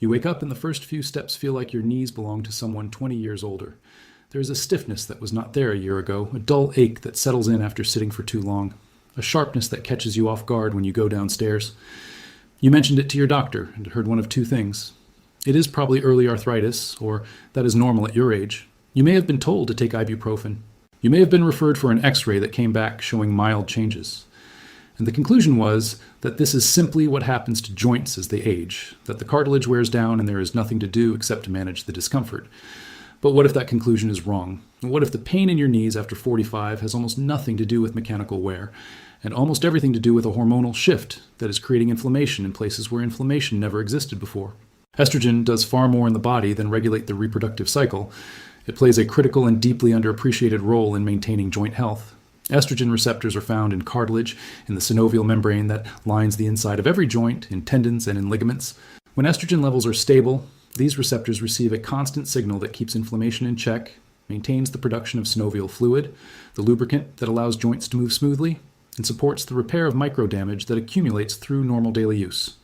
You wake up and the first few steps feel like your knees belong to someone 20 years older. There is a stiffness that was not there a year ago, a dull ache that settles in after sitting for too long, a sharpness that catches you off guard when you go downstairs. You mentioned it to your doctor and heard one of two things. It is probably early arthritis, or that is normal at your age. You may have been told to take ibuprofen. You may have been referred for an x-ray that came back showing mild changes. And the conclusion was that this is simply what happens to joints as they age, that the cartilage wears down and there is nothing to do except to manage the discomfort. But what if that conclusion is wrong? What if the pain in your knees after 45 has almost nothing to do with mechanical wear, and almost everything to do with a hormonal shift that is creating inflammation in places where inflammation never existed before? Estrogen does far more in the body than regulate the reproductive cycle. It plays a critical and deeply underappreciated role in maintaining joint health. Estrogen receptors are found in cartilage, in the synovial membrane that lines the inside of every joint, in tendons and in ligaments. When estrogen levels are stable, these receptors receive a constant signal that keeps inflammation in check, maintains the production of synovial fluid, the lubricant that allows joints to move smoothly, and supports the repair of microdamage that accumulates through normal daily use.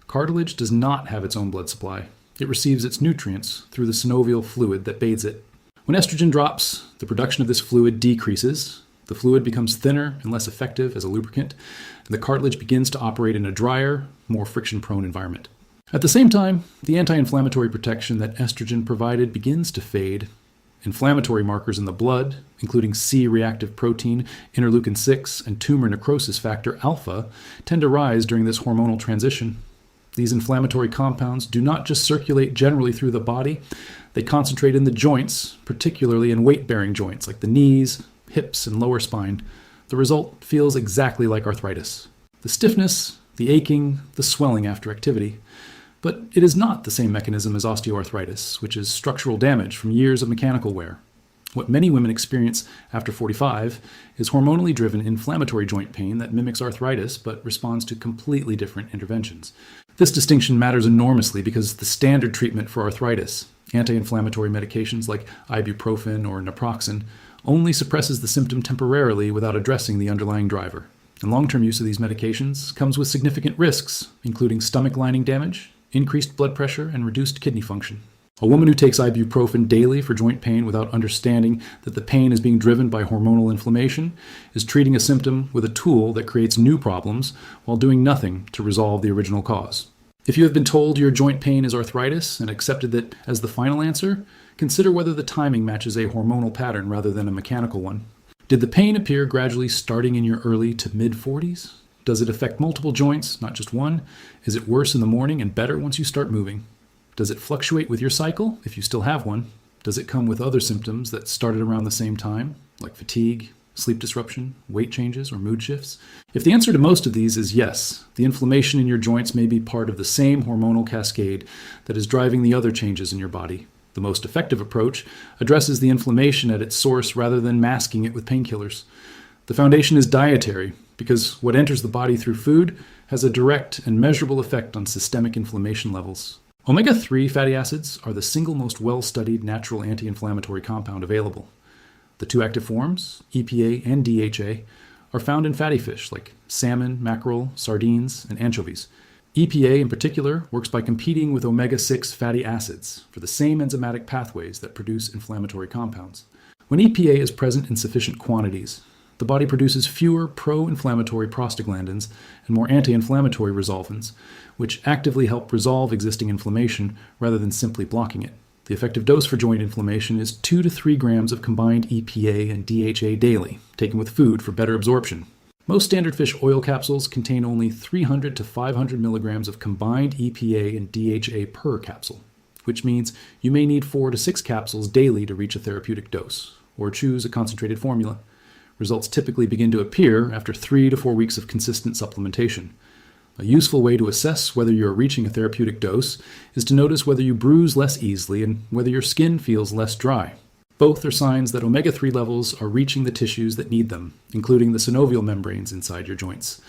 Cartilage does not have its own blood supply. It receives its nutrients through the synovial fluid that bathes it. When estrogen drops, the production of this fluid decreases. The fluid becomes thinner and less effective as a lubricant, and the cartilage begins to operate in a drier, more friction-prone environment. At the same time, the anti-inflammatory protection that estrogen provided begins to fade. Inflammatory markers in the blood, including C-reactive protein, interleukin-6, and tumor necrosis factor alpha, tend to rise during this hormonal transition. These inflammatory compounds do not just circulate generally through the body, they concentrate in the joints, particularly in weight-bearing joints like the knees, hips, and lower spine. The result feels exactly like arthritis. The stiffness, the aching, the swelling after activity. But it is not the same mechanism as osteoarthritis, which is structural damage from years of mechanical wear. What many women experience after 45 is hormonally driven inflammatory joint pain that mimics arthritis but responds to completely different interventions. This distinction matters enormously because the standard treatment for arthritis, anti-inflammatory medications like ibuprofen or naproxen, only suppresses the symptom temporarily without addressing the underlying driver. And long-term use of these medications comes with significant risks, including stomach lining damage, increased blood pressure, and reduced kidney function. A woman who takes ibuprofen daily for joint pain without understanding that the pain is being driven by hormonal inflammation is treating a symptom with a tool that creates new problems while doing nothing to resolve the original cause. If you have been told your joint pain is arthritis and accepted that as the final answer, consider whether the timing matches a hormonal pattern rather than a mechanical one. Did the pain appear gradually starting in your early to mid-40s? Does it affect multiple joints, not just one? Is it worse in the morning and better once you start moving? Does it fluctuate with your cycle, if you still have one? Does it come with other symptoms that started around the same time, like fatigue, sleep disruption, weight changes, or mood shifts? If the answer to most of these is yes, the inflammation in your joints may be part of the same hormonal cascade that is driving the other changes in your body. The most effective approach addresses the inflammation at its source rather than masking it with painkillers. The foundation is dietary, because what enters the body through food has a direct and measurable effect on systemic inflammation levels. Omega-3 fatty acids are the single most well-studied natural anti-inflammatory compound available. The two active forms, EPA and DHA, are found in fatty fish like salmon, mackerel, sardines, and anchovies. EPA in particular works by competing with omega-6 fatty acids for the same enzymatic pathways that produce inflammatory compounds. When EPA is present in sufficient quantities, the body produces fewer pro-inflammatory prostaglandins and more anti-inflammatory resolvins, which actively help resolve existing inflammation rather than simply blocking it. The effective dose for joint inflammation is 2 to 3 grams of combined EPA and DHA daily, taken with food for better absorption. Most standard fish oil capsules contain only 300 to 500 milligrams of combined EPA and DHA per capsule, which means you may need 4 to 6 capsules daily to reach a therapeutic dose, or choose a concentrated formula. Results typically begin to appear after 3 to 4 weeks of consistent supplementation. A useful way to assess whether you're reaching a therapeutic dose is to notice whether you bruise less easily and whether your skin feels less dry. Both are signs that omega-3 levels are reaching the tissues that need them, including the synovial membranes inside your joints.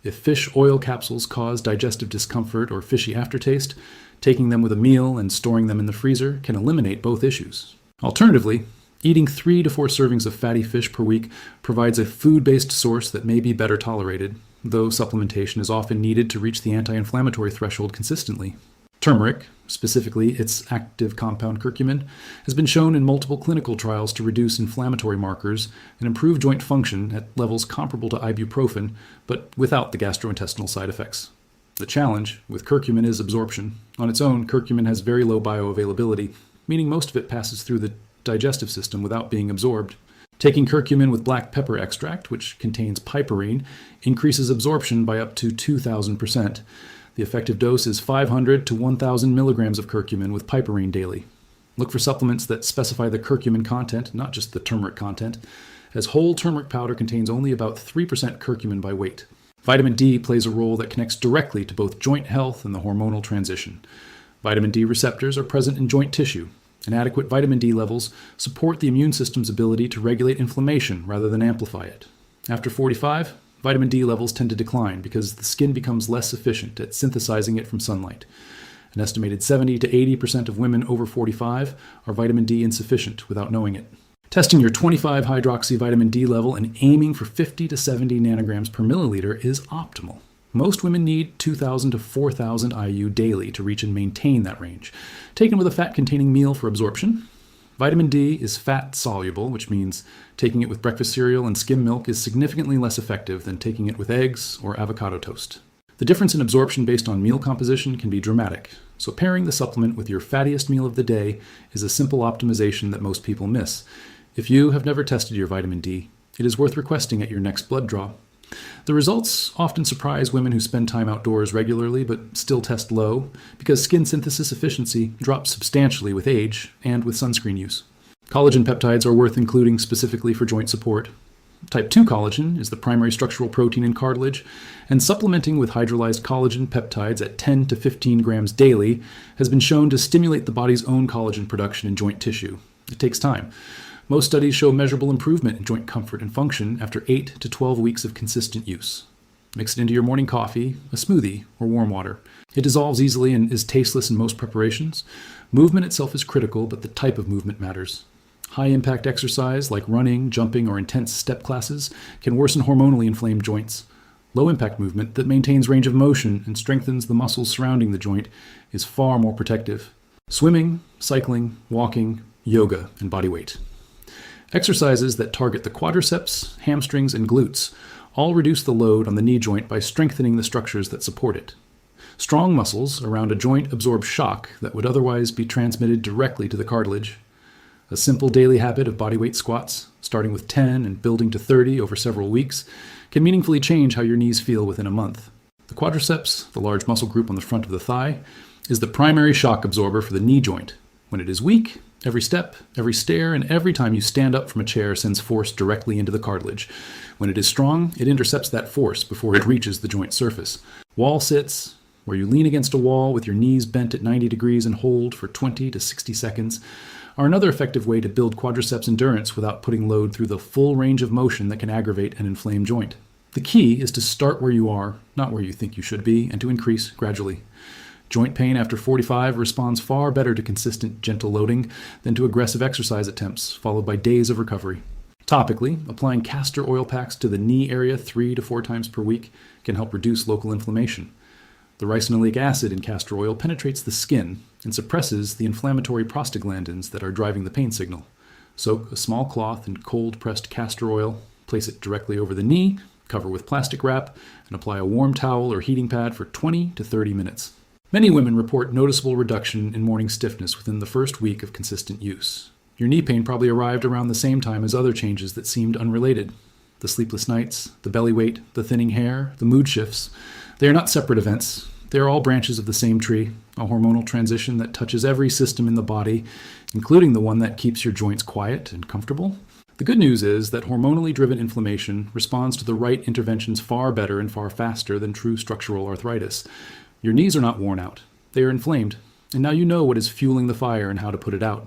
If fish oil capsules cause digestive discomfort or fishy aftertaste, taking them with a meal and storing them in the freezer can eliminate both issues. Alternatively, eating 3 to 4 servings of fatty fish per week provides a food-based source that may be better tolerated, though supplementation is often needed to reach the anti-inflammatory threshold consistently. Turmeric, specifically its active compound curcumin, has been shown in multiple clinical trials to reduce inflammatory markers and improve joint function at levels comparable to ibuprofen, but without the gastrointestinal side effects. The challenge with curcumin is absorption. On its own, curcumin has very low bioavailability, meaning most of it passes through the digestive system without being absorbed. Taking curcumin with black pepper extract, which contains piperine, increases absorption by up to 2,000%. The effective dose is 500 to 1,000 milligrams of curcumin with piperine daily. Look for supplements that specify the curcumin content, not just the turmeric content, as whole turmeric powder contains only about 3% curcumin by weight. Vitamin D plays a role that connects directly to both joint health and the hormonal transition. Vitamin D receptors are present in joint tissue. Inadequate vitamin D levels support the immune system's ability to regulate inflammation rather than amplify it. After 45, vitamin D levels tend to decline because the skin becomes less efficient at synthesizing it from sunlight. An estimated 70 to 80% of women over 45 are vitamin D insufficient without knowing it. Testing your 25-hydroxy vitamin D level and aiming for 50 to 70 nanograms per milliliter is optimal. Most women need 2,000 to 4,000 IU daily to reach and maintain that range, taken with a fat-containing meal for absorption. Vitamin D is fat-soluble, which means taking it with breakfast cereal and skim milk is significantly less effective than taking it with eggs or avocado toast. The difference in absorption based on meal composition can be dramatic, so pairing the supplement with your fattiest meal of the day is a simple optimization that most people miss. If you have never tested your vitamin D, it is worth requesting at your next blood draw. The results often surprise women who spend time outdoors regularly but still test low because skin synthesis efficiency drops substantially with age and with sunscreen use. Collagen peptides are worth including specifically for joint support. Type 2 collagen is the primary structural protein in cartilage, and supplementing with hydrolyzed collagen peptides at 10 to 15 grams daily has been shown to stimulate the body's own collagen production in joint tissue. It takes time. Most studies show measurable improvement in joint comfort and function after 8 to 12 weeks of consistent use. Mix it into your morning coffee, a smoothie, or warm water. It dissolves easily and is tasteless in most preparations. Movement itself is critical, but the type of movement matters. High-impact exercise like running, jumping, or intense step classes can worsen hormonally inflamed joints. Low-impact movement that maintains range of motion and strengthens the muscles surrounding the joint is far more protective. Swimming, cycling, walking, yoga, and body weight. Exercises that target the quadriceps, hamstrings, and glutes all reduce the load on the knee joint by strengthening the structures that support it. Strong muscles around a joint absorb shock that would otherwise be transmitted directly to the cartilage. A simple daily habit of bodyweight squats, starting with 10 and building to 30 over several weeks, can meaningfully change how your knees feel within a month. The quadriceps, the large muscle group on the front of the thigh, is the primary shock absorber for the knee joint. When it is weak, every step, every stair, and every time you stand up from a chair sends force directly into the cartilage. When it is strong, it intercepts that force before it reaches the joint surface. Wall sits, where you lean against a wall with your knees bent at 90 degrees and hold for 20 to 60 seconds, are another effective way to build quadriceps endurance without putting load through the full range of motion that can aggravate an inflamed joint. The key is to start where you are, not where you think you should be, and to increase gradually. Joint pain after 45 responds far better to consistent, gentle loading than to aggressive exercise attempts, followed by days of recovery. Topically, applying castor oil packs to the knee area 3 to 4 times per week can help reduce local inflammation. The ricinoleic acid in castor oil penetrates the skin and suppresses the inflammatory prostaglandins that are driving the pain signal. Soak a small cloth in cold-pressed castor oil, place it directly over the knee, cover with plastic wrap, and apply a warm towel or heating pad for 20 to 30 minutes. Many women report noticeable reduction in morning stiffness within the first week of consistent use. Your knee pain probably arrived around the same time as other changes that seemed unrelated. The sleepless nights, the belly weight, the thinning hair, the mood shifts. They are not separate events. They are all branches of the same tree, a hormonal transition that touches every system in the body, including the one that keeps your joints quiet and comfortable. The good news is that hormonally driven inflammation responds to the right interventions far better and far faster than true structural arthritis. Your knees are not worn out. They are inflamed, and now you know what is fueling the fire and how to put it out.